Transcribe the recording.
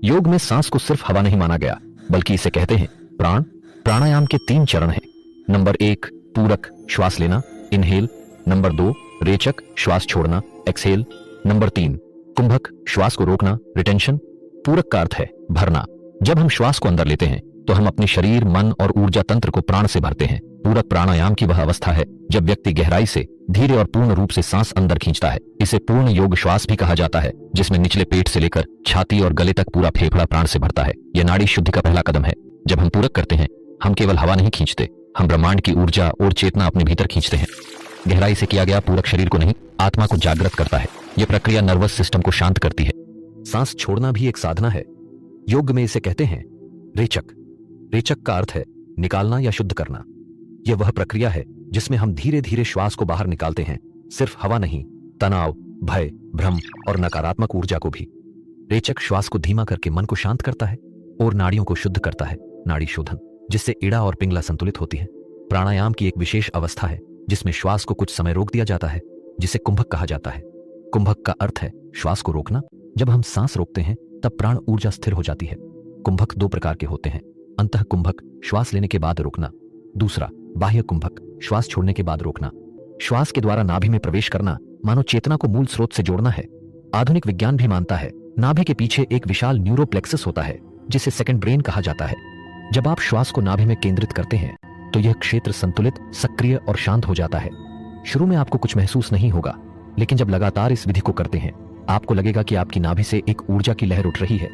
योग में सांस को सिर्फ हवा नहीं माना गया, बल्कि इसे कहते हैं प्राण। प्राणायाम के 3 चरण हैं। नंबर 1 पूरक श्वास लेना, इनहेल। नंबर 2 रेचक श्वास छोड़ना, एक्सहेल। नंबर 3 कुंभक श्वास को रोकना, रिटेंशन। पूरक का अर्थ है भरना। जब हम श्वास को अंदर लेते हैं तो हम अपने शरीर, मन और ऊर्जा तंत्र को प्राण से भरते हैं। पूरक प्राणायाम की वह अवस्था है जब व्यक्ति गहराई से, धीरे और पूर्ण रूप से सांस अंदर खींचता है। इसे पूर्ण योग श्वास भी कहा जाता है, जिसमें निचले पेट से लेकर छाती और गले तक पूरा फेफड़ा प्राण से भरता है। यह नाड़ी शुद्धि का पहला कदम है। जब हम पूरक करते हैं, हम केवल हवा नहीं खींचते, हम ब्रह्मांड की ऊर्जा और चेतना अपने भीतर खींचते हैं। गहराई से किया गया पूरक शरीर को नहीं, आत्मा को जागृत करता है। यह प्रक्रिया नर्वस सिस्टम को शांत करती है। सांस छोड़ना भी एक साधना है। योग में इसे कहते हैं रेचक। रेचक का अर्थ है निकालना या शुद्ध करना। यह वह प्रक्रिया है जिसमें हम धीरे धीरे श्वास को बाहर निकालते हैं, सिर्फ हवा नहीं, तनाव, भय, भ्रम और नकारात्मक ऊर्जा को भी। रेचक श्वास को धीमा करके मन को शांत करता है और नाड़ियों को शुद्ध करता है, नाड़ी शोधन, जिससे इड़ा और पिंगला संतुलित होती है। प्राणायाम की एक विशेष अवस्था है जिसमें श्वास को कुछ समय रोक दिया जाता है, जिसे कुंभक कहा जाता है। कुंभक का अर्थ है श्वास को रोकना। जब हम सांस रोकते हैं तब प्राण ऊर्जा स्थिर हो जाती है। कुंभक 2 प्रकार के होते हैं, अंतः कुंभक श्वास लेने के बाद रोकना, दूसरा बाह्य कुंभक श्वास छोड़ने के बाद रोकना। श्वास के द्वारा नाभि में प्रवेश करना मानो चेतना को मूल स्रोत से जोड़ना है। आधुनिक विज्ञान भी मानता है नाभि के पीछे एक विशाल न्यूरोप्लेक्सस होता है, जिसे सेकंड ब्रेन कहा जाता है। जब आप श्वास को नाभि में केंद्रित करते हैं तो यह क्षेत्र संतुलित, सक्रिय और शांत हो जाता है। शुरू में आपको कुछ महसूस नहीं होगा, लेकिन जब लगातार इस विधि को करते हैं, आपको लगेगा कि आपकी नाभि से एक ऊर्जा की लहर उठ रही है।